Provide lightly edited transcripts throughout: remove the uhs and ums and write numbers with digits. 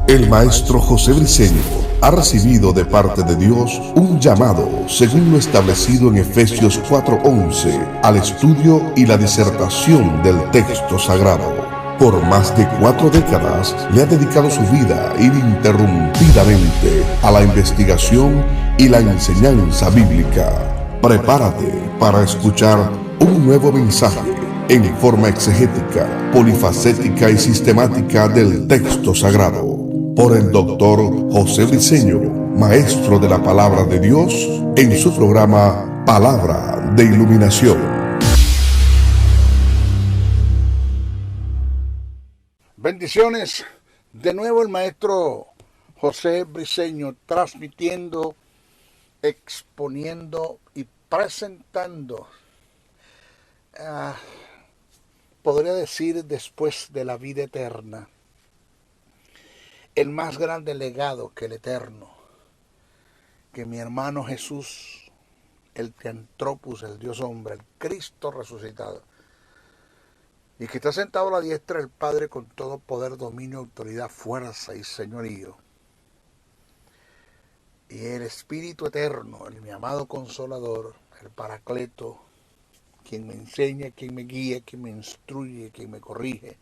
El maestro José Briceño ha recibido de parte de Dios un llamado según lo establecido en Efesios 4:11 al estudio y la disertación del texto sagrado. Por más de 4 décadas le ha dedicado su vida ininterrumpidamente a la investigación y la enseñanza bíblica. Prepárate para escuchar un nuevo mensaje en forma exegética, polifacética y sistemática del texto sagrado, por el doctor José Briceño, maestro de la palabra de Dios, en su programa Palabra de Iluminación. Bendiciones. De nuevo el maestro José Briceño transmitiendo, exponiendo y presentando, podría decir después de la vida eterna, el más grande legado que el Eterno, que mi hermano Jesús, el Teantropus, el Dios hombre, el Cristo resucitado, y que está sentado a la diestra del Padre con todo poder, dominio, autoridad, fuerza y señorío. Y el Espíritu Eterno, mi amado Consolador, el Paracleto, quien me enseña, quien me guía, quien me instruye, quien me corrige.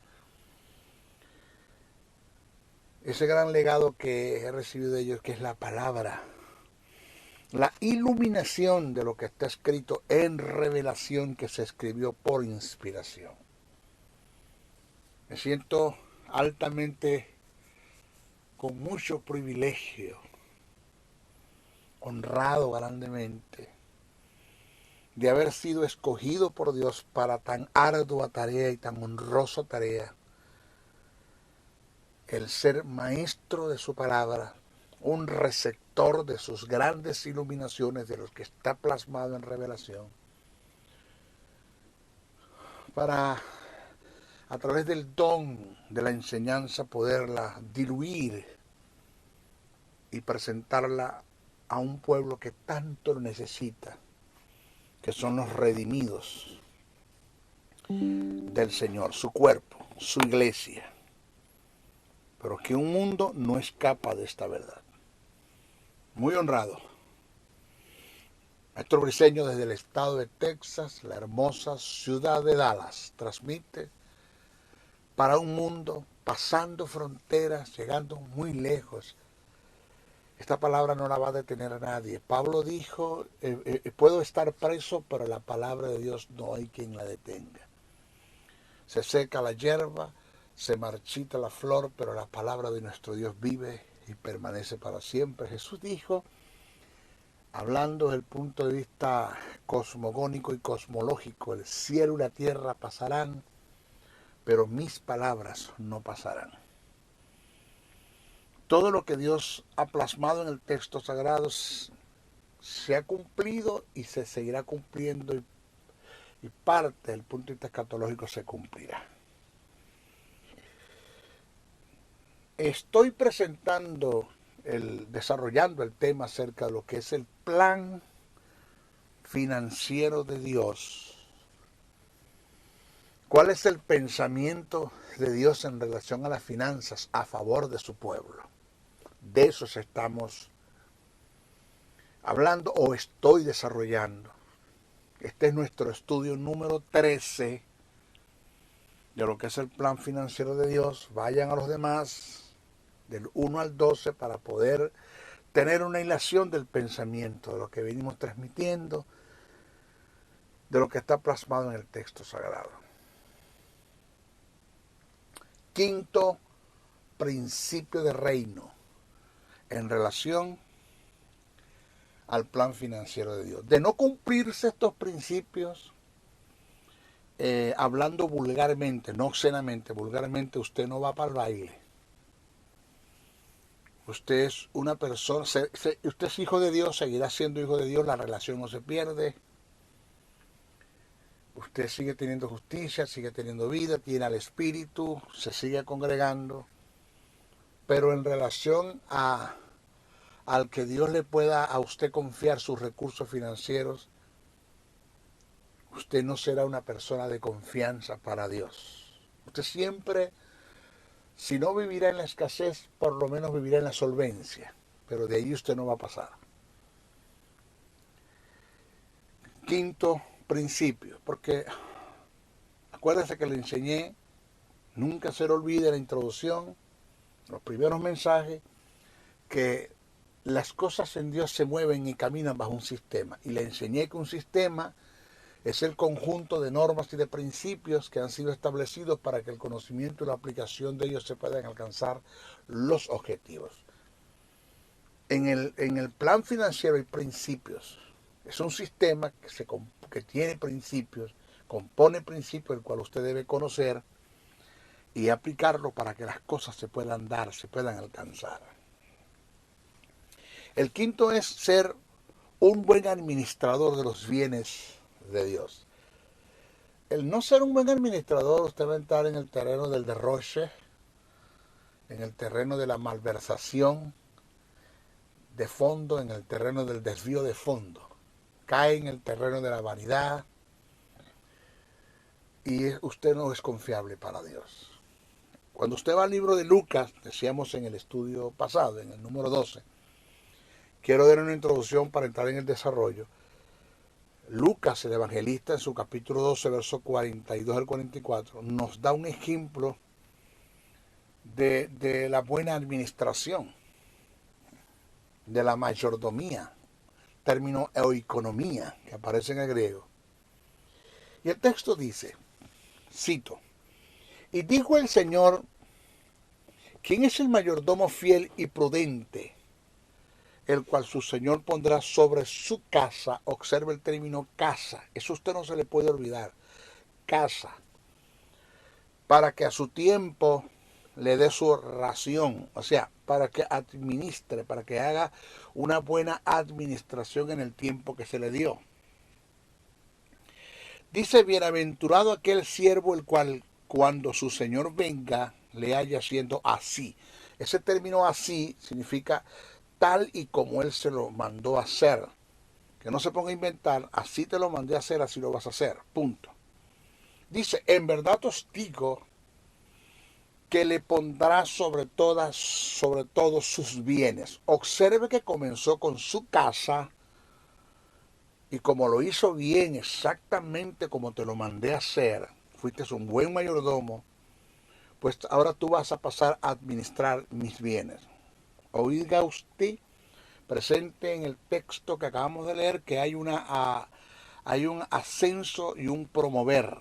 Ese gran legado que he recibido de ellos, que es la palabra, la iluminación de lo que está escrito en revelación, que se escribió por inspiración. Me siento altamente, con mucho privilegio, honrado grandemente, de haber sido escogido por Dios para tan ardua tarea y tan honrosa tarea, el ser maestro de su palabra, un receptor de sus grandes iluminaciones, de los que está plasmado en revelación, para, a través del don de la enseñanza, poderla diluir y presentarla a un pueblo que tanto lo necesita, que son los redimidos del Señor, su cuerpo, su iglesia. Pero que un mundo no escapa de esta verdad. Muy honrado. Maestro Briceño, desde el estado de Texas, la hermosa ciudad de Dallas, transmite para un mundo, pasando fronteras, llegando muy lejos. Esta palabra no la va a detener a nadie. Pablo dijo, puedo estar preso, pero la palabra de Dios no hay quien la detenga. Se seca la hierba, se marchita la flor, pero la palabra de nuestro Dios vive y permanece para siempre. Jesús dijo, hablando desde el punto de vista cosmogónico y cosmológico, el cielo y la tierra pasarán, pero mis palabras no pasarán. Todo lo que Dios ha plasmado en el texto sagrado se ha cumplido y se seguirá cumpliendo, y parte del punto de vista escatológico se cumplirá. Estoy desarrollando el tema acerca de lo que es el plan financiero de Dios. ¿Cuál es el pensamiento de Dios en relación a las finanzas a favor de su pueblo? De eso estamos hablando o estoy desarrollando. Este es nuestro estudio número 13 de lo que es el plan financiero de Dios. Vayan a los demás, del 1 al 12, para poder tener una hilación del pensamiento, de lo que venimos transmitiendo, de lo que está plasmado en el texto sagrado. Quinto principio de reino en relación al plan financiero de Dios. De no cumplirse estos principios, hablando vulgarmente, no obscenamente, vulgarmente, usted no va para el baile. Usted es una persona, usted es hijo de Dios, seguirá siendo hijo de Dios, la relación no se pierde. Usted sigue teniendo justicia, sigue teniendo vida, tiene al Espíritu, se sigue congregando. Pero en relación al que Dios le pueda a usted confiar sus recursos financieros, usted no será una persona de confianza para Dios. Usted siempre Si no vivirá en la escasez, por lo menos vivirá en la solvencia. Pero de ahí usted no va a pasar. Quinto principio, porque acuérdense que le enseñé, nunca se le olvide la introducción, los primeros mensajes, que las cosas en Dios se mueven y caminan bajo un sistema. Y le enseñé que un sistema es el conjunto de normas y de principios que han sido establecidos para que el conocimiento y la aplicación de ellos se puedan alcanzar los objetivos. En el plan financiero hay principios. Es un sistema que tiene principios, compone principios, el cual usted debe conocer y aplicarlo para que las cosas se puedan dar, se puedan alcanzar. El quinto es ser un buen administrador de los bienes de Dios. El no ser un buen administrador, usted va a entrar en el terreno del derroche, en el terreno de la malversación de fondo, en el terreno del desvío de fondo. Cae en el terreno de la vanidad y usted no es confiable para Dios. Cuando usted va al libro de Lucas, decíamos en el estudio pasado, en el número 12, quiero dar una introducción para entrar en el desarrollo. Lucas, el evangelista, en su capítulo 12, versos 42 al 44, nos da un ejemplo de la buena administración, de la mayordomía, término economía, que aparece en el griego. Y el texto dice, cito, y dijo el Señor, ¿quién es el mayordomo fiel y prudente, el cual su Señor pondrá sobre su casa? Observe el término casa, eso usted no se le puede olvidar, casa, para que a su tiempo le dé su ración, o sea, para que administre, para que haga una buena administración en el tiempo que se le dio. Dice, bienaventurado aquel siervo el cual cuando su Señor venga le haya haciendo así. Ese término así significa tal y como Él se lo mandó a hacer. Que no se ponga a inventar, así te lo mandé a hacer, así lo vas a hacer. Punto. Dice, en verdad os digo que le pondrá sobre todos sus bienes. Observe que comenzó con su casa y como lo hizo bien, exactamente como te lo mandé a hacer, fuiste un buen mayordomo, pues ahora tú vas a pasar a administrar mis bienes. Oiga usted, presente en el texto que acabamos de leer, que hay un ascenso y un promover.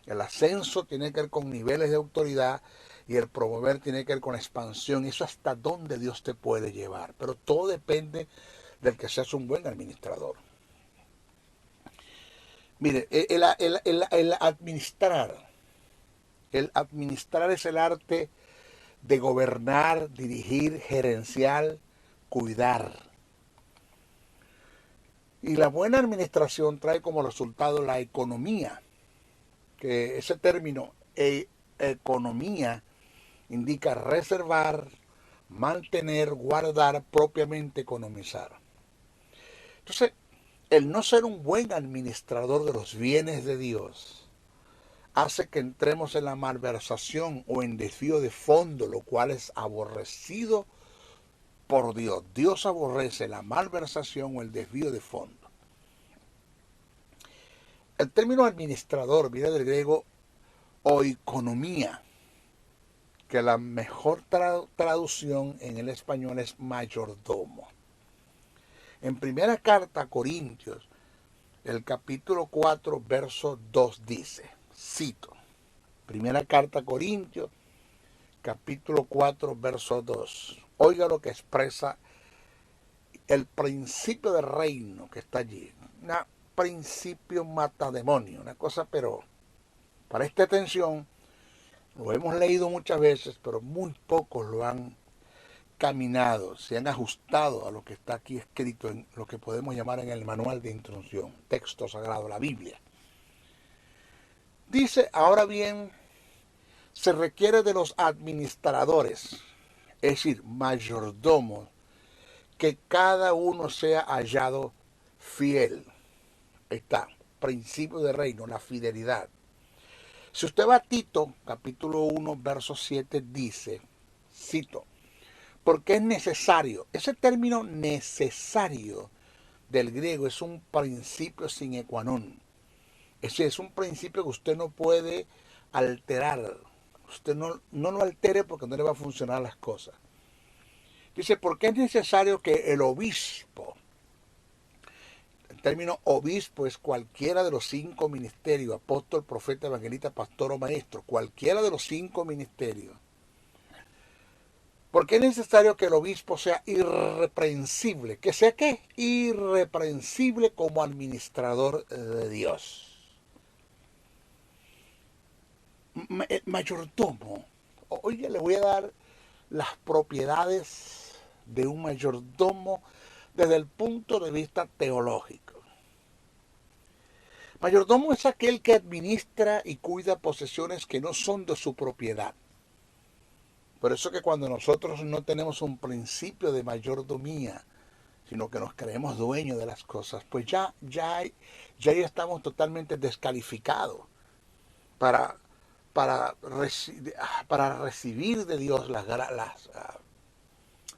El ascenso tiene que ver con niveles de autoridad y el promover tiene que ver con expansión. Eso hasta dónde Dios te puede llevar. Pero todo depende del que seas un buen administrador. Mire, el administrar es el arte de gobernar, dirigir, gerenciar, cuidar. Y la buena administración trae como resultado la economía, que ese término economía indica reservar, mantener, guardar, propiamente economizar. Entonces, el no ser un buen administrador de los bienes de Dios hace que entremos en la malversación o en desvío de fondo, lo cual es aborrecido por Dios. Dios aborrece la malversación o el desvío de fondo. El término administrador viene del griego oikonomía, que la mejor traducción en el español es mayordomo. En primera carta a Corintios, el capítulo 4, verso 2 dice, cito, primera carta a Corintios, capítulo 4, verso 2. Oiga lo que expresa el principio del reino que está allí. Un principio matademonio, una cosa, pero para esta atención, lo hemos leído muchas veces, pero muy pocos lo han caminado, se han ajustado a lo que está aquí escrito en lo que podemos llamar en el manual de instrucción, texto sagrado, la Biblia. Dice, ahora bien, se requiere de los administradores, es decir, mayordomos, que cada uno sea hallado fiel. Ahí está, principio de reino, la fidelidad. Si usted va a Tito, capítulo 1, verso 7, dice, cito, porque es necesario, ese término necesario del griego es un principio sine qua non. Ese es un principio que usted no puede alterar. Usted no lo altere porque no le va a funcionar las cosas. Dice, porque es necesario que el obispo, el término obispo es cualquiera de los 5 ministerios, apóstol, profeta, evangelista, pastor o maestro, cualquiera de los 5 ministerios. Porque es necesario que el obispo sea irreprensible. ¿Que sea qué? Irreprensible como administrador de Dios. Mayordomo. Oye, le voy a dar las propiedades de un mayordomo desde el punto de vista teológico. Mayordomo es aquel que administra y cuida posesiones que no son de su propiedad. Por eso que cuando nosotros no tenemos un principio de mayordomía, sino que nos creemos dueños de las cosas, pues ya estamos totalmente descalificados para, para recibir de Dios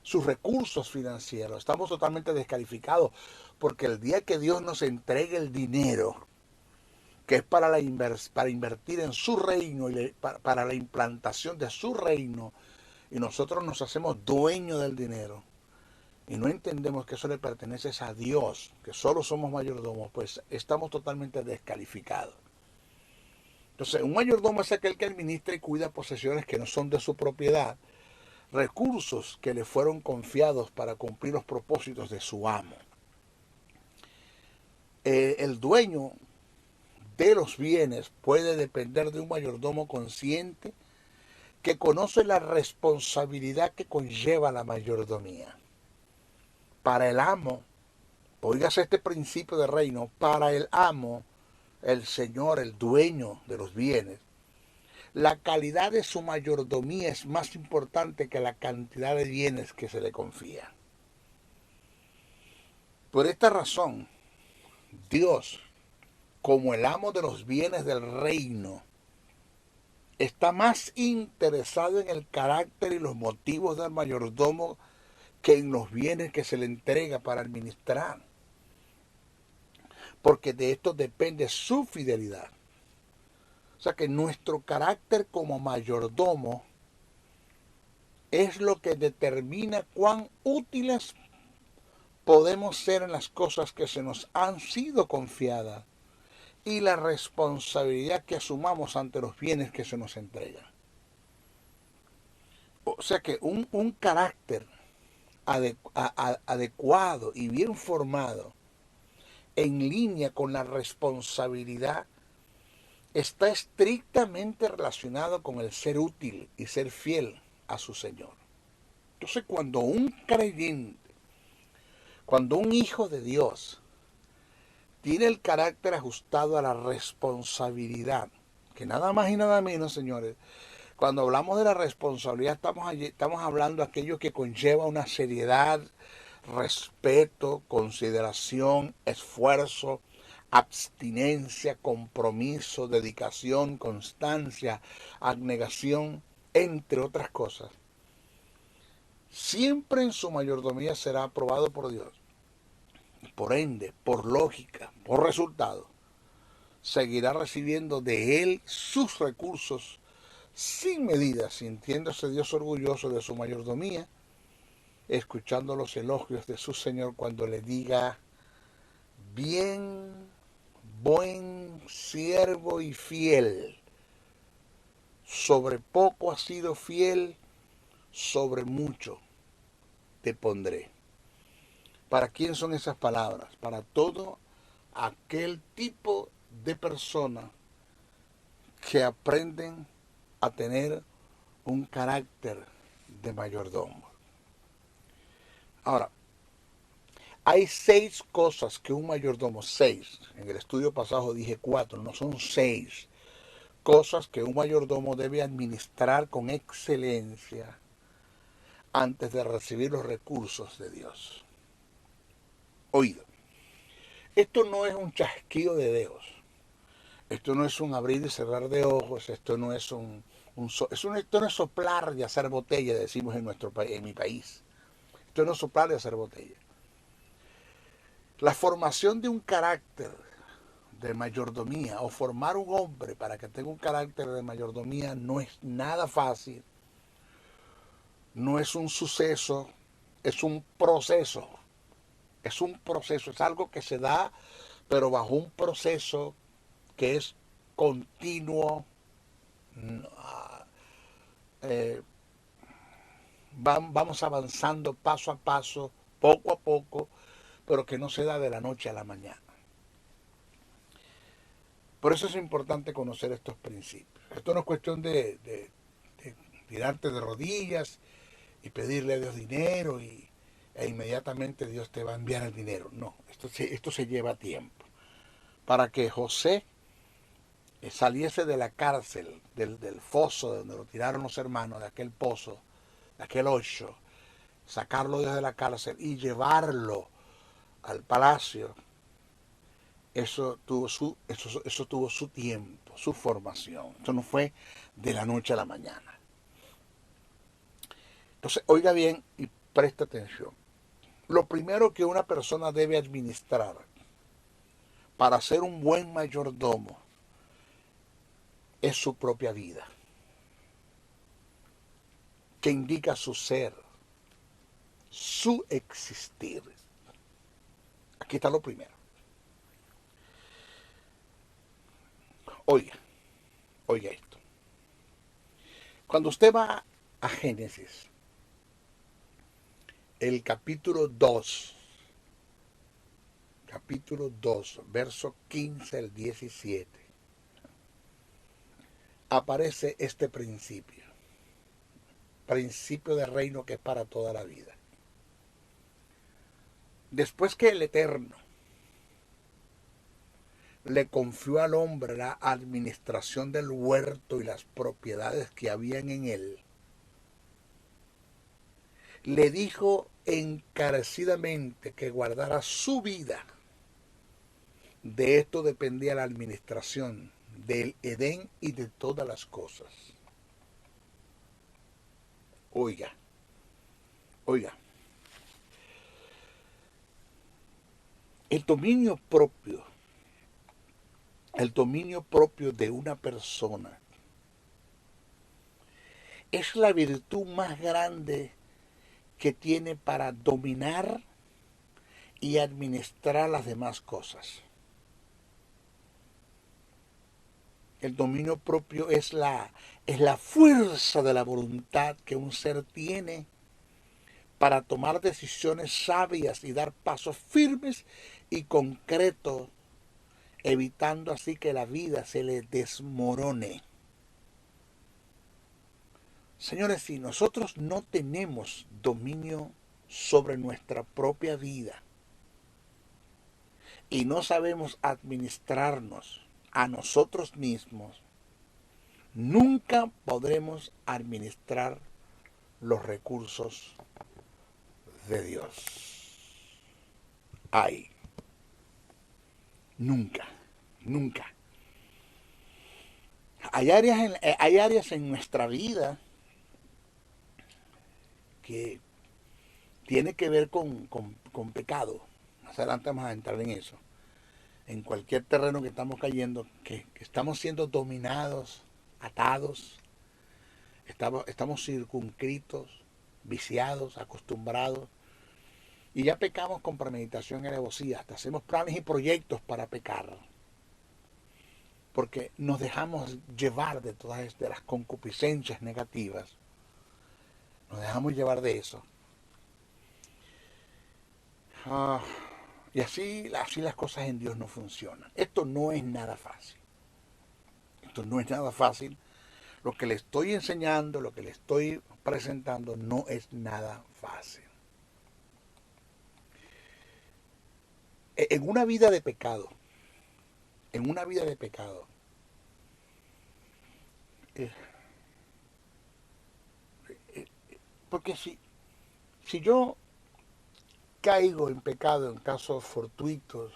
sus recursos financieros. Estamos totalmente descalificados porque el día que Dios nos entregue el dinero, que es para invertir en su reino y para la implantación de su reino, y nosotros nos hacemos dueños del dinero, y no entendemos que eso le pertenece a Dios, que solo somos mayordomos, pues estamos totalmente descalificados. Entonces, un mayordomo es aquel que administra y cuida posesiones que no son de su propiedad, recursos que le fueron confiados para cumplir los propósitos de su amo. El dueño de los bienes puede depender de un mayordomo consciente que conoce la responsabilidad que conlleva la mayordomía. Para el amo, oígase este principio de reino, para el amo, el señor, el dueño de los bienes, la calidad de su mayordomía es más importante que la cantidad de bienes que se le confía. Por esta razón, Dios, como el amo de los bienes del reino, está más interesado en el carácter y los motivos del mayordomo que en los bienes que se le entrega para administrar. Porque de esto depende su fidelidad. O sea que nuestro carácter como mayordomo es lo que determina cuán útiles podemos ser en las cosas que se nos han sido confiadas y la responsabilidad que asumamos ante los bienes que se nos entregan. O sea que un carácter adecuado y bien formado en línea con la responsabilidad está estrictamente relacionado con el ser útil y ser fiel a su Señor. Entonces, cuando un creyente, cuando un hijo de Dios tiene el carácter ajustado a la responsabilidad, que nada más y nada menos, señores, cuando hablamos de la responsabilidad estamos hablando de aquello que conlleva una seriedad, respeto, consideración, esfuerzo, abstinencia, compromiso, dedicación, constancia, abnegación, entre otras cosas. Siempre en su mayordomía será aprobado por Dios. Por ende, por lógica, por resultado, seguirá recibiendo de Él sus recursos sin medida, sintiéndose Dios orgulloso de su mayordomía, escuchando los elogios de su Señor cuando le diga, bien, buen siervo y fiel, sobre poco has sido fiel, sobre mucho te pondré. ¿Para quién son esas palabras? Para todo aquel tipo de personas que aprenden a tener un carácter de mayordomo. Ahora, hay 6 cosas que un mayordomo, 6, en el estudio pasado dije 4, no son 6 cosas que un mayordomo debe administrar con excelencia antes de recibir los recursos de Dios. Oído, esto no es un chasquido de dedos. Esto no es un abrir y cerrar de ojos, esto no es esto no es soplar y hacer botella, decimos en mi país. Esto no es soplar y hacer botella. La formación de un carácter de mayordomía o formar un hombre para que tenga un carácter de mayordomía no es nada fácil, no es un suceso, es un proceso. Es un proceso, es algo que se da, pero bajo un proceso que es continuo. eh, Vamos avanzando paso a paso, poco a poco, pero que no se da de la noche a la mañana. Por eso es importante conocer estos principios. Esto no es cuestión de tirarte de rodillas y pedirle a Dios dinero e inmediatamente Dios te va a enviar el dinero. No, esto se lleva tiempo. Para que José saliese de la cárcel, del foso de donde lo tiraron los hermanos, de aquel pozo, de aquel hoyo, sacarlo desde la cárcel y llevarlo al palacio, eso tuvo su tiempo, su formación. Esto no fue de la noche a la mañana. Entonces, oiga bien y preste atención. Lo primero que una persona debe administrar para ser un buen mayordomo es su propia vida, que indica su ser, su existir. Aquí está lo primero. Oiga, oiga esto. Cuando usted va a Génesis, el capítulo 2, verso 15 al 17, aparece este principio de reino que es para toda la vida. Después que el Eterno le confió al hombre la administración del huerto y las propiedades que habían en él, le dijo encarecidamente que guardara su vida. De esto dependía la administración del Edén y de todas las cosas. Oiga, oiga, el dominio propio de una persona es la virtud más grande que tiene para dominar y administrar las demás cosas. El dominio propio es la fuerza de la voluntad que un ser tiene para tomar decisiones sabias y dar pasos firmes y concretos, evitando así que la vida se le desmorone. Señores, si nosotros no tenemos dominio sobre nuestra propia vida y no sabemos administrarnos a nosotros mismos, nunca podremos administrar los recursos de Dios. Ay, nunca, nunca. Hay áreas en nuestra vida que tiene que ver con pecado. Más adelante vamos a entrar en eso. En cualquier terreno que estamos cayendo, que estamos siendo dominados, atados, estamos circunscritos, viciados, acostumbrados, y ya pecamos con premeditación y alevosía, hasta hacemos planes y proyectos para pecar, porque nos dejamos llevar de todas las concupiscencias negativas, nos dejamos llevar de eso. Y así las cosas en Dios no funcionan. Esto no es nada fácil. Esto no es nada fácil. Lo que le estoy enseñando, lo que le estoy presentando, no es nada fácil. En una vida de pecado, eh, porque si yo caigo en pecado en casos fortuitos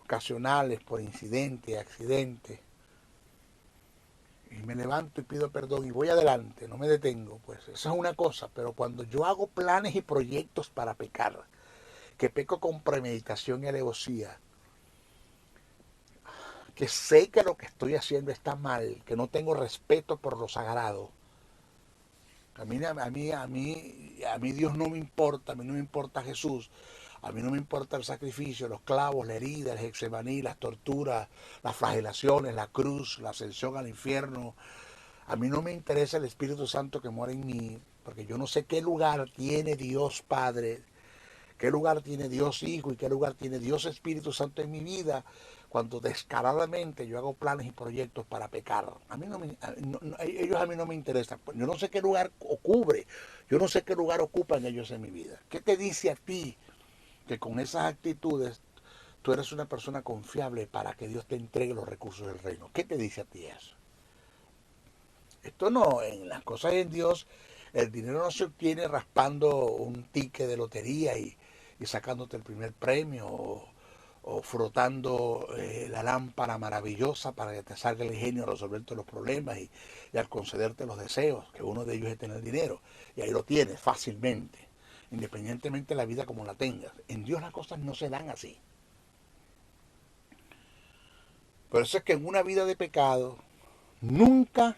ocasionales, por incidentes, accidentes, y me levanto y pido perdón y voy adelante, no me detengo, pues esa es una cosa. Pero cuando yo hago planes y proyectos para pecar, que peco con premeditación y alevosía, que sé que lo que estoy haciendo está mal, que no tengo respeto por lo sagrado, a mí Dios no me importa, a mí no me importa Jesús, a mí no me importa el sacrificio, los clavos, la herida, el Getsemaní, las torturas, las flagelaciones, la cruz, la ascensión al infierno. A mí no me interesa el Espíritu Santo que mora en mí, porque yo no sé qué lugar tiene Dios Padre, qué lugar tiene Dios Hijo y qué lugar tiene Dios Espíritu Santo en mi vida cuando descaradamente yo hago planes y proyectos para pecar. A mí ellos a mí no me interesan. Yo no sé qué lugar cubre, yo no sé qué lugar ocupan ellos en mi vida. ¿Qué te dice a ti que con esas actitudes tú eres una persona confiable para que Dios te entregue los recursos del reino? ¿Qué te dice a ti eso? Esto no, en las cosas en Dios, el dinero no se obtiene raspando un ticket de lotería y sacándote el primer premio o frotando la lámpara maravillosa para que te salga el genio a resolverte los problemas y al concederte los deseos, que uno de ellos es tener dinero. Y ahí lo tienes fácilmente, independientemente de la vida como la tengas. En Dios las cosas no se dan así. Por eso es que en una vida de pecado nunca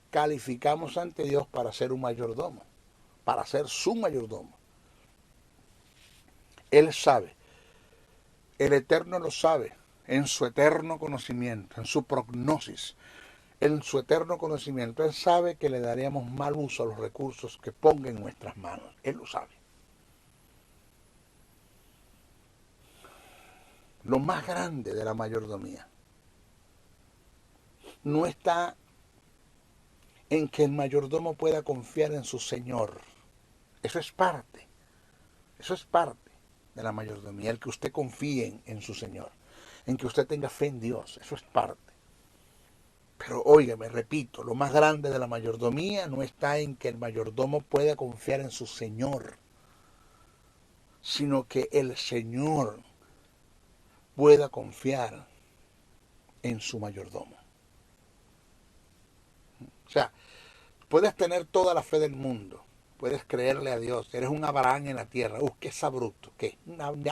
calificamos ante Dios para ser un mayordomo, para ser su mayordomo. Él sabe, el Eterno lo sabe, en su eterno conocimiento, en su prognosis, en su eterno conocimiento. Él sabe que le daríamos mal uso a los recursos que ponga en nuestras manos. Él lo sabe. Lo más grande de la mayordomía no está en que el mayordomo pueda confiar en su Señor. Eso es parte de la mayordomía, el que usted confíe en su Señor, en que usted tenga fe en Dios, eso es parte. Pero óigame, repito, lo más grande de la mayordomía no está en que el mayordomo pueda confiar en su Señor, sino que el Señor pueda confiar en su mayordomo. O sea, puedes tener toda la fe del mundo, puedes creerle a Dios, eres un Abraham en la tierra. Qué sabruto, qué.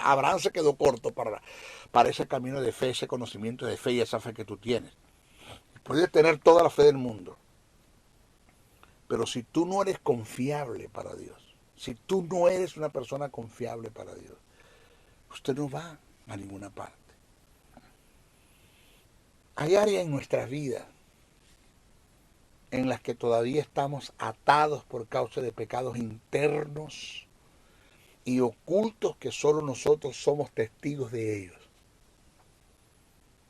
Abraham se quedó corto para ese camino de fe, ese conocimiento de fe y esa fe que tú tienes. Puedes tener toda la fe del mundo, pero si tú no eres confiable para Dios, si tú no eres una persona confiable para Dios, usted no va a ninguna parte. Hay áreas en nuestras vidas en las que todavía estamos atados por causa de pecados internos y ocultos que solo nosotros somos testigos de ellos.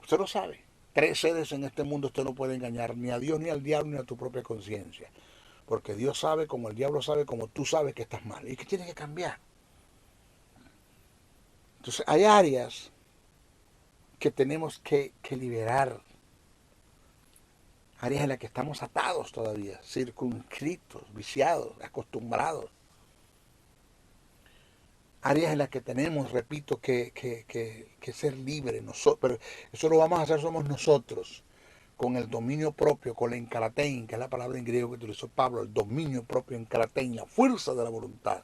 Usted lo sabe. 3 seres en este mundo usted no puede engañar ni a Dios, ni al diablo, ni a tu propia conciencia. Porque Dios sabe, como el diablo sabe, como tú sabes que estás mal y que tienes que cambiar. Entonces hay áreas que tenemos que liberar. Áreas en las que estamos atados todavía, circunscritos, viciados, acostumbrados. Áreas en las que tenemos, repito, que ser libres. Pero eso lo vamos a hacer somos nosotros, con el dominio propio, con la enkaratein, que es la palabra en griego que utilizó Pablo, el dominio propio, enkaratein, la fuerza de la voluntad.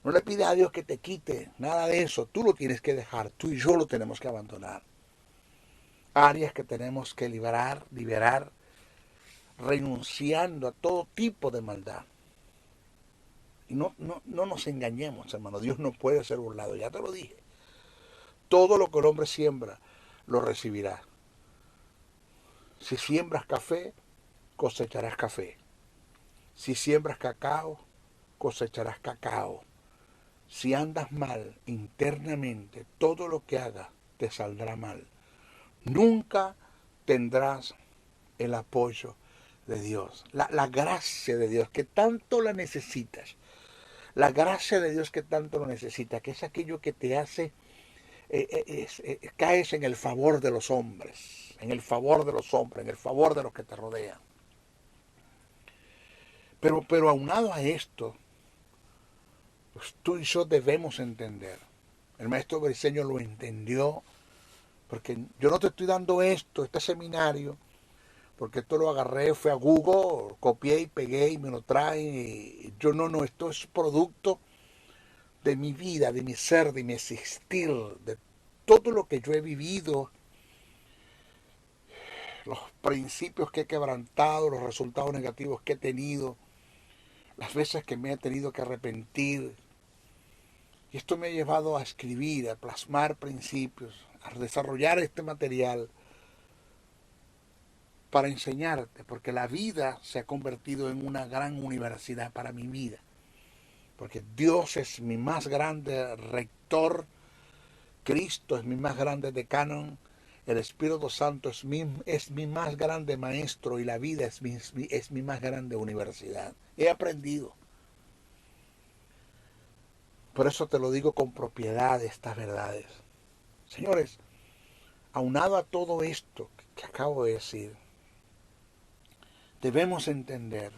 No le pides a Dios que te quite nada de eso, tú lo tienes que dejar, tú y yo lo tenemos que abandonar. Áreas que tenemos que liberar, renunciando a todo tipo de maldad. Y no nos engañemos, hermano. Dios no puede ser burlado, ya te lo dije. Todo lo que el hombre siembra, lo recibirá. Si siembras café, cosecharás café. Si siembras cacao, cosecharás cacao. Si andas mal internamente, todo lo que hagas te saldrá mal. Nunca tendrás el apoyo de Dios, la gracia de Dios que tanto la necesitas. La gracia de Dios que tanto lo necesita, que es aquello que te hace, caes en el favor de los hombres, en el favor de los hombres, en el favor de los que te rodean. Pero aunado a esto, pues tú y yo debemos entender. El maestro Briceño lo entendió Porque yo no te estoy dando este seminario, porque esto lo agarré, fui a Google, copié y pegué y me lo trae. Yo no, esto es producto de mi vida, de mi ser, de mi existir, de todo lo que yo he vivido, los principios que he quebrantado, los resultados negativos que he tenido, las veces que me he tenido que arrepentir. Y esto me ha llevado a escribir, a plasmar principios, a desarrollar este material para enseñarte, porque la vida se ha convertido en una gran universidad para mi vida. Porque Dios es mi más grande rector, Cristo es mi más grande decano, el Espíritu Santo es mi más grande maestro y la vida es mi más grande universidad. He aprendido. Por eso te lo digo con propiedad estas verdades. Señores, aunado a todo esto que acabo de decir, debemos entender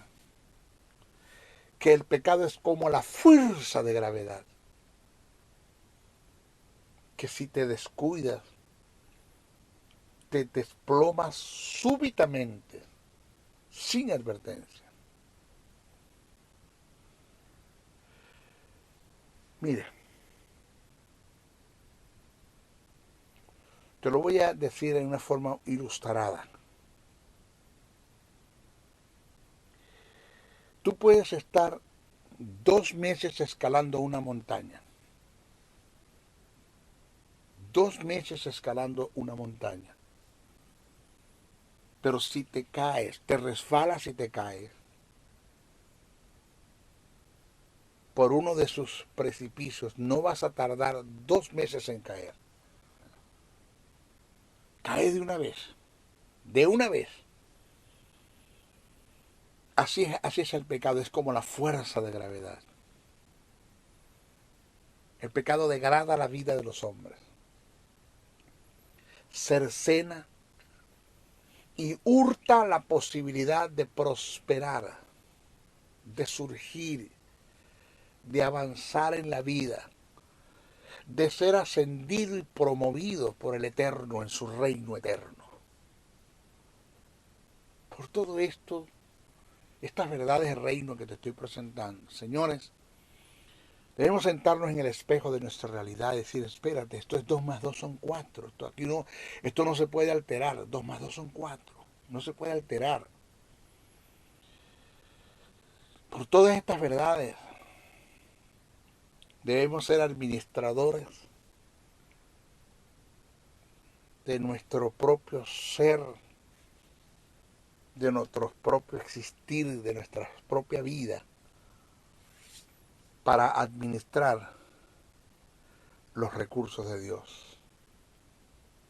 que el pecado es como la fuerza de gravedad, que si te descuidas, te desplomas súbitamente, sin advertencia. Mire, te lo voy a decir en una forma ilustrada. Tú puedes estar 2 meses escalando una montaña. 2 meses escalando una montaña. Pero si te caes, te resbalas y te caes por uno de sus precipicios, no vas a tardar 2 meses en caer. Cae de una vez. De una vez. Así es el pecado, es como la fuerza de gravedad. El pecado degrada la vida de los hombres. Cercena y hurta la posibilidad de prosperar, de surgir, de avanzar en la vida, de ser ascendido y promovido por el Eterno en su reino eterno. Por todo esto, estas verdades del reino que te estoy presentando, señores, debemos sentarnos en el espejo de nuestra realidad y decir, espérate, esto es 2 más 2 son 4. Esto no se puede alterar. 2 más 2 son 4. No se puede alterar. Por todas estas verdades, debemos ser administradores de nuestro propio ser, de nuestro propio existir, de nuestra propia vida, para administrar los recursos de Dios.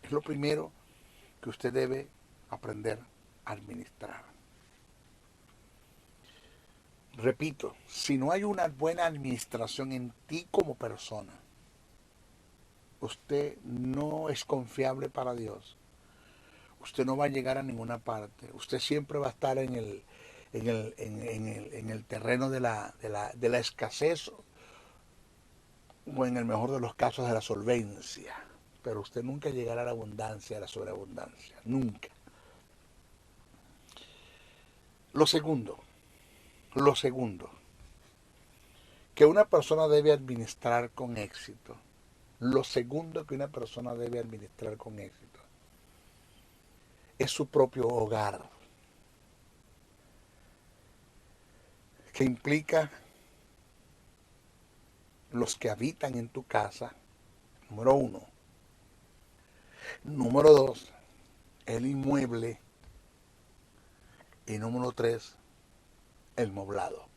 Es lo primero que usted debe aprender a administrar. Repito, si no hay una buena administración en ti como persona, usted no es confiable para Dios. Usted no va a llegar a ninguna parte. Usted siempre va a estar en el terreno de la escasez o en el mejor de los casos de la solvencia. Pero usted nunca llegará a la abundancia, a la sobreabundancia. Nunca. Lo segundo, que una persona debe administrar con éxito. Lo segundo que una persona debe administrar con éxito es su propio hogar, que implica los que habitan en tu casa, número 1. Número 2, el inmueble. Y número 3, el moblado.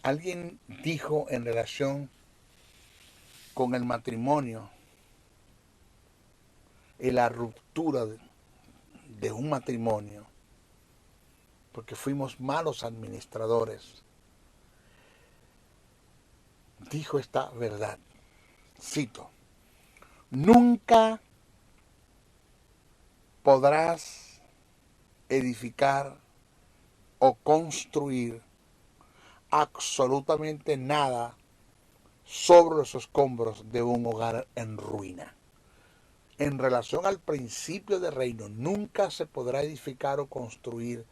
Alguien dijo en relación con el matrimonio y la ruptura de un matrimonio, porque fuimos malos administradores, dijo esta verdad, cito, nunca podrás edificar o construir absolutamente nada sobre los escombros de un hogar en ruina. En relación al principio de reino, nunca se podrá edificar o construir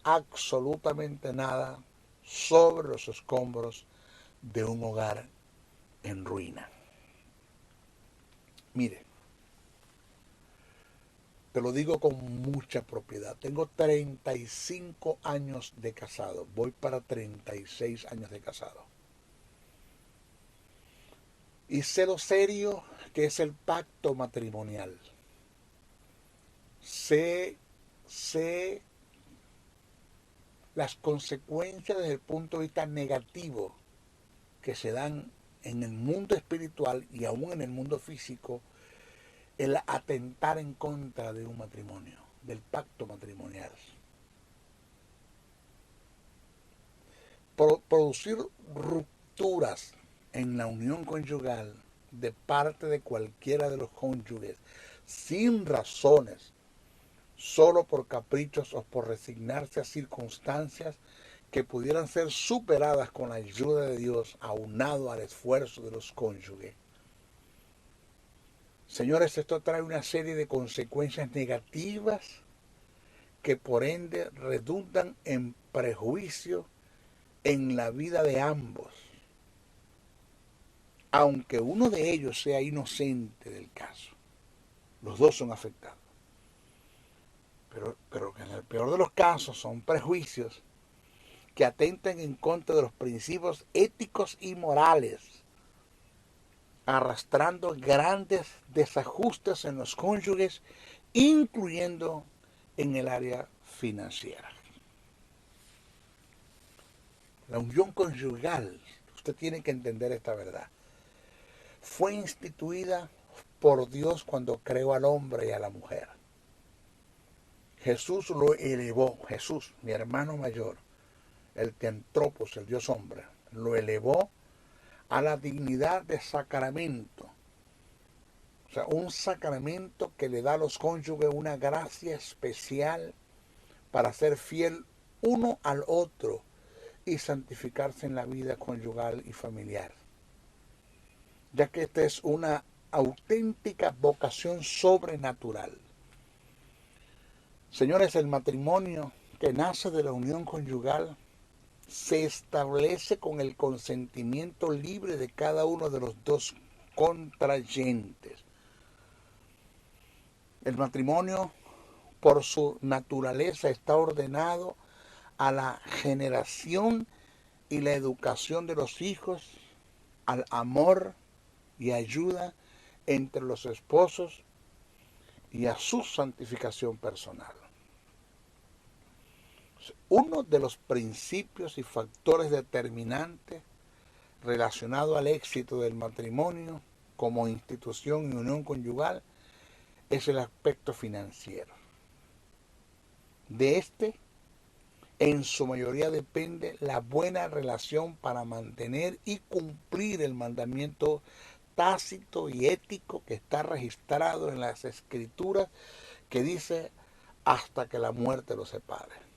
absolutamente nada sobre los escombros de un hogar en ruina. Mire, te lo digo con mucha propiedad. Tengo 35 años de casado. Voy para 36 años de casado. Y sé lo serio que es el pacto matrimonial. Sé las consecuencias desde el punto de vista negativo que se dan en el mundo espiritual y aún en el mundo físico, el atentar en contra de un matrimonio, del pacto matrimonial. Producir rupturas en la unión conyugal de parte de cualquiera de los cónyuges sin razones, solo por caprichos o por resignarse a circunstancias que pudieran ser superadas con la ayuda de Dios, aunado al esfuerzo de los cónyuges. Señores, esto trae una serie de consecuencias negativas que por ende redundan en prejuicio en la vida de ambos, aunque uno de ellos sea inocente del caso. Los dos son afectados. Pero en el peor de los casos son prejuicios que atentan en contra de los principios éticos y morales, arrastrando grandes desajustes en los cónyuges, incluyendo en el área financiera. La unión conyugal, usted tiene que entender esta verdad, fue instituida por Dios cuando creó al hombre y a la mujer. Jesús lo elevó, Jesús, mi hermano mayor, el Teantropos, el Dios hombre, lo elevó a la dignidad de sacramento. O sea, un sacramento que le da a los cónyuges una gracia especial para ser fiel uno al otro y santificarse en la vida conyugal y familiar. Ya que esta es una auténtica vocación sobrenatural. Señores, el matrimonio que nace de la unión conyugal se establece con el consentimiento libre de cada uno de los dos contrayentes. El matrimonio, por su naturaleza, está ordenado a la generación y la educación de los hijos, al amor y ayuda entre los esposos y a su santificación personal. Uno de los principios y factores determinantes relacionados al éxito del matrimonio como institución y unión conyugal es el aspecto financiero. De este, en su mayoría depende la buena relación para mantener y cumplir el mandamiento tácito y ético que está registrado en las Escrituras, que dice: hasta que la muerte los separe.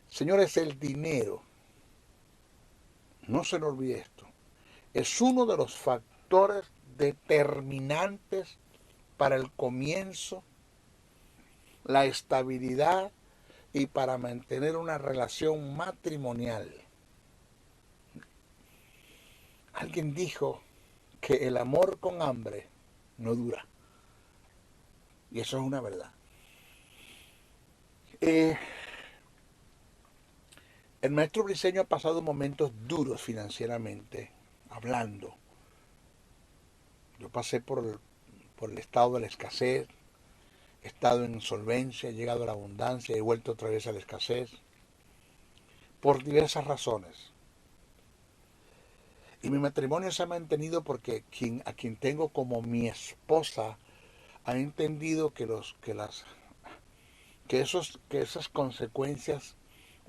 Señores, el dinero, no se le olvide esto, es uno de los factores determinantes para el comienzo, la estabilidad y para mantener una relación matrimonial. Alguien dijo que el amor con hambre no dura. Y eso es una verdad. El maestro Briceño ha pasado momentos duros financieramente, hablando. Yo pasé por el estado de la escasez, he estado en insolvencia, he llegado a la abundancia, he vuelto otra vez a la escasez, por diversas razones. Y mi matrimonio se ha mantenido porque a quien tengo como mi esposa ha entendido que esas consecuencias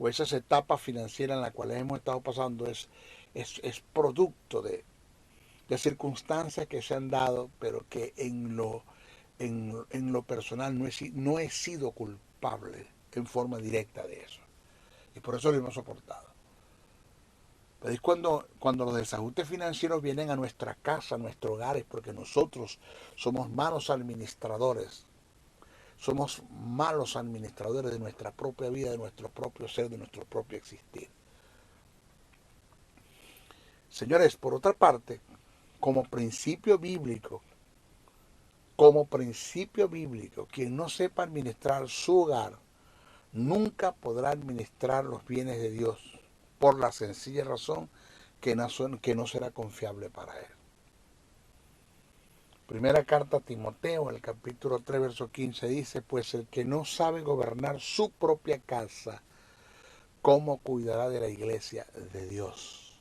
o esas etapas financieras en las cuales hemos estado pasando es producto de circunstancias que se han dado, pero que en lo personal no he sido culpable en forma directa de eso. Y por eso lo hemos soportado. Pero es cuando los desajustes financieros vienen a nuestra casa, a nuestro hogar, es porque nosotros somos malos administradores. Somos malos administradores de nuestra propia vida, de nuestro propio ser, de nuestro propio existir. Señores, por otra parte, como principio bíblico, quien no sepa administrar su hogar, nunca podrá administrar los bienes de Dios, por la sencilla razón que no será confiable para él. Primera carta a Timoteo, el capítulo 3, verso 15 dice, pues el que no sabe gobernar su propia casa, ¿cómo cuidará de la iglesia de Dios?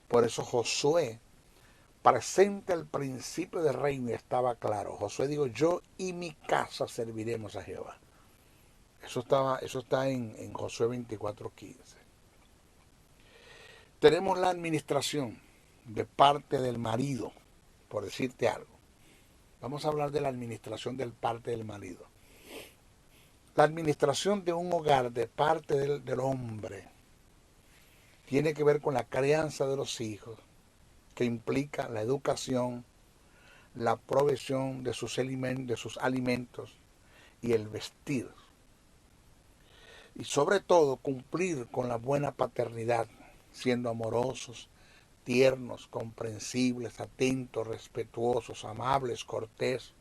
Por eso Josué presenta el principio del reino y estaba claro. Josué dijo, yo y mi casa serviremos a Jehová. Eso está en Josué 24:15. Tenemos la administración de parte del marido, por decirte algo. Vamos a hablar de la administración del parte del marido. La administración de un hogar de parte del hombre tiene que ver con la crianza de los hijos, que implica la educación, la provisión de sus alimentos y el vestir. Y sobre todo cumplir con la buena paternidad, siendo amorosos, tiernos, comprensibles, atentos, respetuosos, amables, cortés,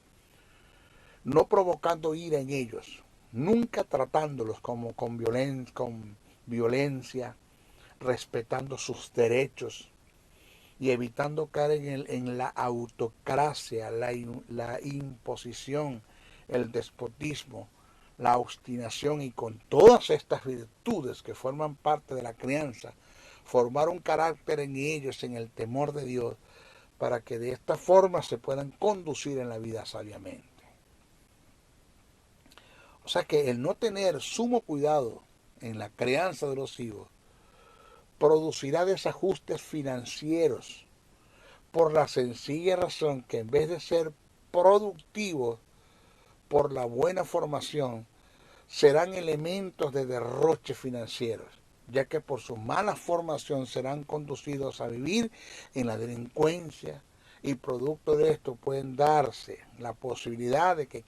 no provocando ira en ellos, nunca tratándolos con violencia, respetando sus derechos y evitando caer en la autocracia, la imposición, el despotismo, la obstinación, y con todas estas virtudes que forman parte de la crianza, formar un carácter en ellos, en el temor de Dios, para que de esta forma se puedan conducir en la vida sabiamente. O sea que el no tener sumo cuidado en la crianza de los hijos producirá desajustes financieros, por la sencilla razón que en vez de ser productivos por la buena formación, serán elementos de derroche financieros, ya que por su mala formación serán conducidos a vivir en la delincuencia, y producto de esto pueden darse la posibilidad de que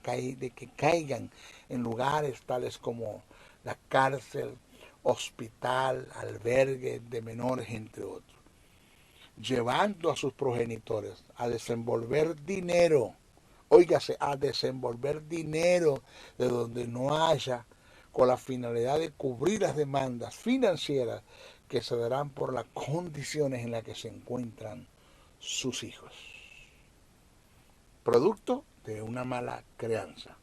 caigan en lugares tales como la cárcel, hospital, albergue de menores, entre otros, llevando a sus progenitores a desenvolver dinero, óigase, a desenvolver dinero de donde no haya, con la finalidad de cubrir las demandas financieras que se darán por las condiciones en las que se encuentran sus hijos. Producto de una mala crianza,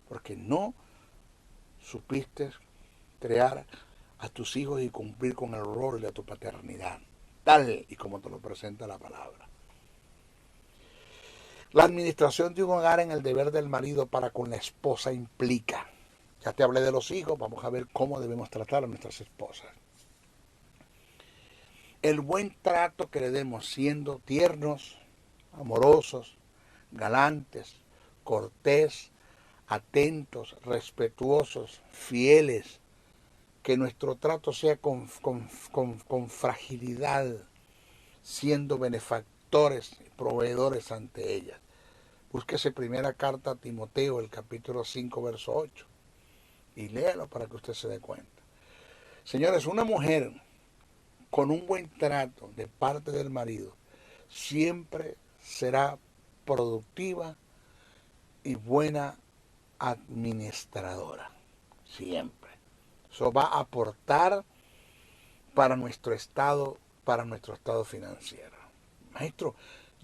porque no supiste crear a tus hijos y cumplir con el rol de tu paternidad, tal y como te lo presenta la palabra. La administración de un hogar en el deber del marido para con la esposa implica, ya te hablé de los hijos, vamos a ver cómo debemos tratar a nuestras esposas. El buen trato que le demos, siendo tiernos, amorosos, galantes, cortés, atentos, respetuosos, fieles, que nuestro trato sea con fragilidad, siendo benefactores y proveedores ante ellas. Búsquese primera carta a Timoteo, el capítulo 5, verso 8, y léalo para que usted se dé cuenta. Señores, una mujer con un buen trato de parte del marido siempre será productiva y buena administradora. Siempre. Eso va a aportar para nuestro estado financiero. Maestro,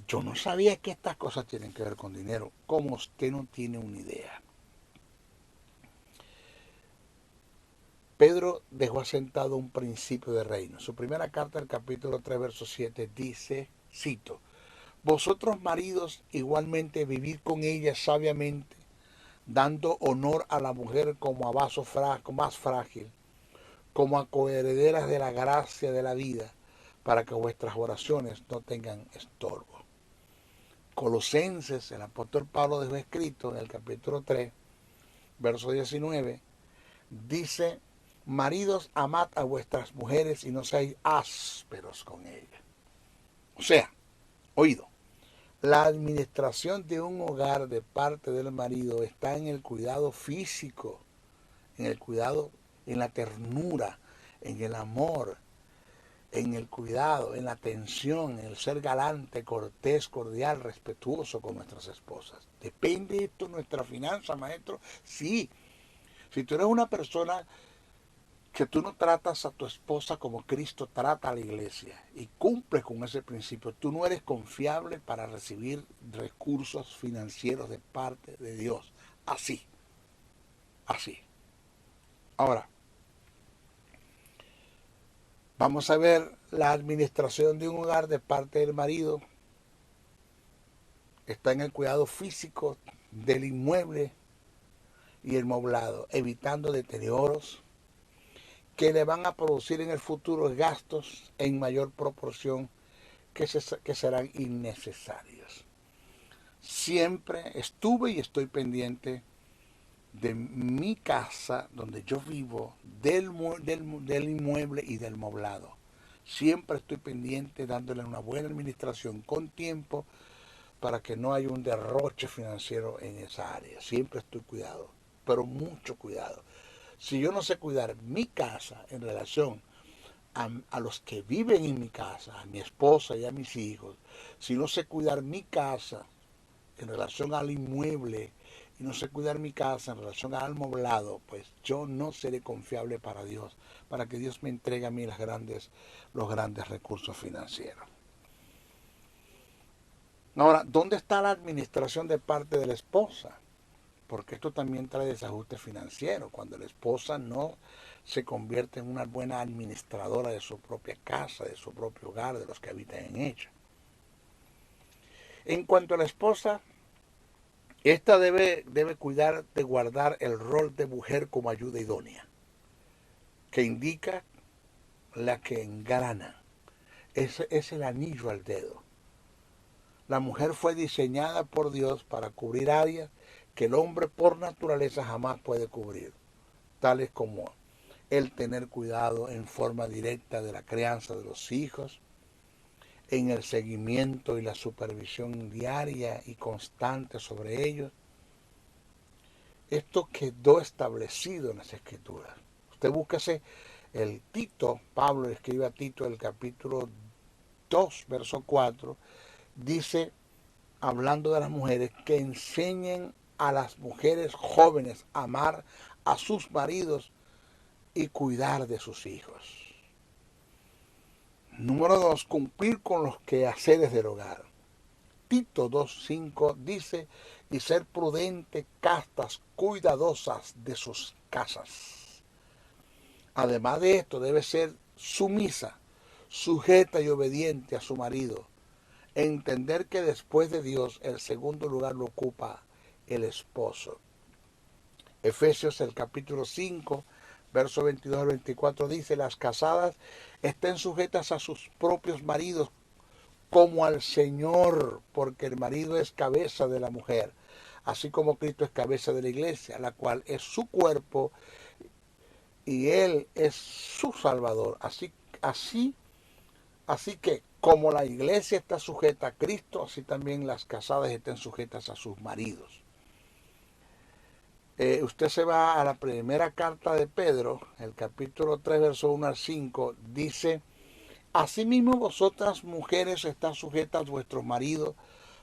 yo no sabía que estas cosas tienen que ver con dinero. Como usted no tiene una idea. Pedro dejó asentado un principio de reino. Su primera carta, el capítulo 3, verso 7, dice, cito, vosotros maridos igualmente vivid con ella sabiamente, dando honor a la mujer como a vaso más frágil, como a coherederas de la gracia de la vida, para que vuestras oraciones no tengan estorbo. Colosenses, el apóstol Pablo dejó escrito en el capítulo 3, verso 19, dice, maridos, amad a vuestras mujeres y no seáis ásperos con ellas. O sea, oído, la administración de un hogar de parte del marido está en el cuidado físico, en el cuidado, en la ternura, en el amor, en el cuidado, en la atención, en el ser galante, cortés, cordial, respetuoso con nuestras esposas. ¿Depende esto de nuestra finanza, maestro? Sí. Si tú eres una persona que tú no tratas a tu esposa como Cristo trata a la iglesia y cumples con ese principio, tú no eres confiable para recibir recursos financieros de parte de Dios. Así. Así. Ahora, vamos a ver la administración de un hogar de parte del marido. Está en el cuidado físico del inmueble y el moblado, evitando deterioros que le van a producir en el futuro gastos en mayor proporción que serán innecesarios. Siempre estuve y estoy pendiente de mi casa donde yo vivo, del inmueble y del moblado. Siempre estoy pendiente dándole una buena administración con tiempo para que no haya un derroche financiero en esa área. Siempre estoy cuidado, pero mucho cuidado. Si yo no sé cuidar mi casa en relación a los que viven en mi casa, a mi esposa y a mis hijos, si no sé cuidar mi casa en relación al inmueble y no sé cuidar mi casa en relación al moblado, pues yo no seré confiable para Dios, para que Dios me entregue a mí los grandes recursos financieros. Ahora, ¿dónde está la administración de parte de la esposa? Porque esto también trae desajuste financiero, cuando la esposa no se convierte en una buena administradora de su propia casa, de su propio hogar, de los que habitan en ella. En cuanto a la esposa, esta debe cuidar de guardar el rol de mujer como ayuda idónea, que indica la que engrana. Es el anillo al dedo. La mujer fue diseñada por Dios para cubrir áreas que el hombre por naturaleza jamás puede cubrir, tales como el tener cuidado en forma directa de la crianza de los hijos, en el seguimiento y la supervisión diaria y constante sobre ellos. Esto quedó establecido en las Escrituras. Usted búsquese el Tito, Pablo escribe a Tito el capítulo 2, verso 4, dice, hablando de las mujeres, que enseñen a las mujeres jóvenes a amar a sus maridos y cuidar de sus hijos. Número 2, cumplir con los quehaceres del hogar. Tito 2:5 dice, y ser prudentes, castas, cuidadosas de sus casas. Además de esto, debe ser sumisa, sujeta y obediente a su marido. Entender que después de Dios, el segundo lugar lo ocupa el esposo. Efesios el capítulo 5, verso 22 al 24 dice, las casadas estén sujetas a sus propios maridos como al Señor, porque el marido es cabeza de la mujer, así como Cristo es cabeza de la iglesia, la cual es su cuerpo y Él es su Salvador. Así que como la iglesia está sujeta a Cristo, así también las casadas estén sujetas a sus maridos. Usted se va a la primera carta de Pedro, el capítulo 3, verso 1 al 5, dice, asimismo vosotras mujeres están sujetas a vuestros maridos,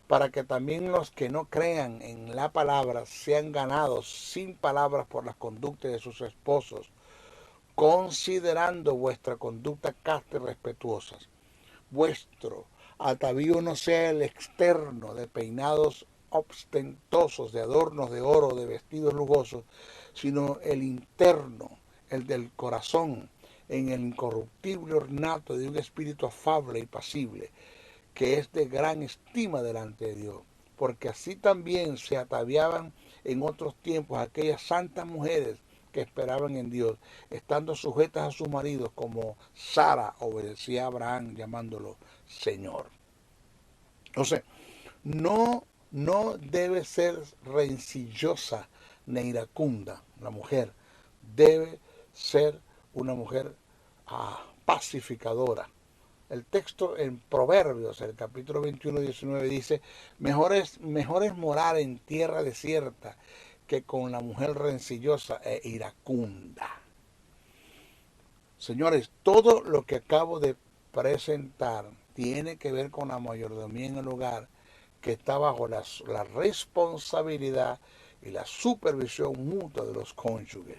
para que también los que no crean en la palabra sean ganados sin palabras por las conductas de sus esposos, considerando vuestra conducta casta y respetuosa. Vuestro atavío no sea el externo de peinados ostentosos, de adornos de oro, de vestidos lujosos, sino el interno, el del corazón, en el incorruptible ornato de un espíritu afable y pasible, que es de gran estima delante de Dios, porque así también se ataviaban en otros tiempos aquellas santas mujeres que esperaban en Dios, estando sujetas a sus maridos, como Sara obedecía a Abraham llamándolo Señor. Entonces, no debe ser rencillosa ni iracunda la mujer, debe ser una mujer pacificadora. El texto en Proverbios, el capítulo 21, 19 dice, mejor es morar en tierra desierta que con la mujer rencillosa e iracunda. Señores, todo lo que acabo de presentar tiene que ver con la mayordomía en el hogar, que está bajo la responsabilidad y la supervisión mutua de los cónyuges.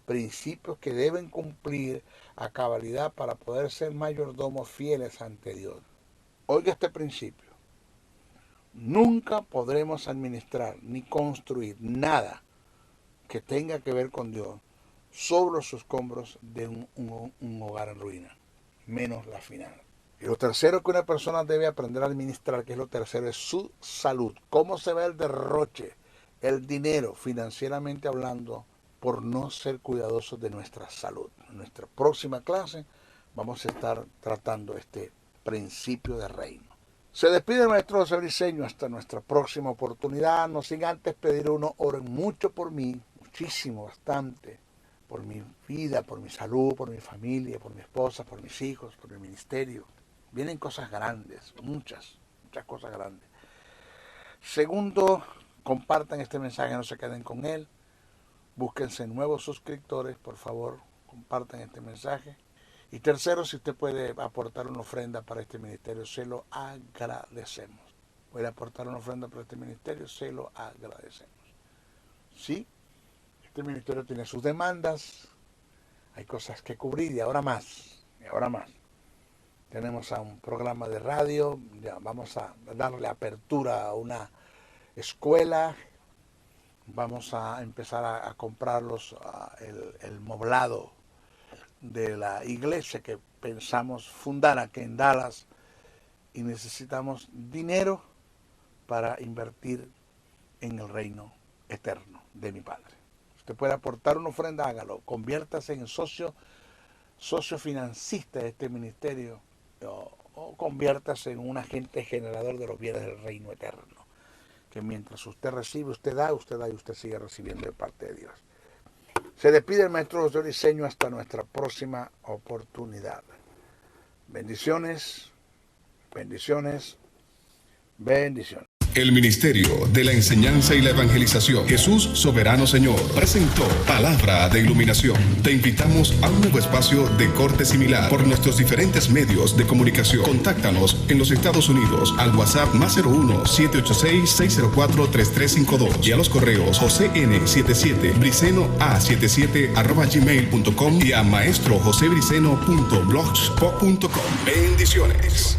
Principios que deben cumplir a cabalidad para poder ser mayordomos fieles ante Dios. Oiga este principio. Nunca podremos administrar ni construir nada que tenga que ver con Dios sobre los escombros de un hogar en ruina, menos la final. Y lo tercero que una persona debe aprender a administrar, que es lo tercero, es su salud. ¿Cómo se ve el derroche, el dinero, financieramente hablando, por no ser cuidadosos de nuestra salud? En nuestra próxima clase vamos a estar tratando este principio de reino. Se despide el maestro José Briceño hasta nuestra próxima oportunidad. No sin antes pedir uno, oren mucho por mí, muchísimo, bastante, por mi vida, por mi salud, por mi familia, por mi esposa, por mis hijos, por mi ministerio. Vienen cosas grandes, muchas cosas grandes. Segundo, compartan este mensaje, no se queden con él. Búsquense nuevos suscriptores, por favor, compartan este mensaje. Y tercero, si usted puede aportar una ofrenda para este ministerio, se lo agradecemos. Puede aportar una ofrenda para este ministerio, se lo agradecemos. Sí, este ministerio tiene sus demandas, hay cosas que cubrir y ahora más, Tenemos a un programa de radio, ya vamos a darle apertura a una escuela. Vamos a empezar a comprar el moblado de la iglesia que pensamos fundar aquí en Dallas, y necesitamos dinero para invertir en el reino eterno de mi Padre. Usted puede aportar una ofrenda, hágalo, conviértase en socio financista de este ministerio, o conviértase en un agente generador de los bienes del reino eterno, que mientras usted recibe, usted da y usted sigue recibiendo de parte de Dios. Se despide el maestro José Briceño hasta nuestra próxima oportunidad. Bendiciones, bendiciones, bendiciones. El Ministerio de la Enseñanza y la Evangelización, Jesús Soberano Señor, presentó Palabra de Iluminación. Te invitamos a un nuevo espacio de corte similar por nuestros diferentes medios de comunicación. Contáctanos en los Estados Unidos al WhatsApp +01 786-604-3352 y a los correos josén77briceno@gmail.com y a maestrojosebriceno.blogspot.com. Bendiciones.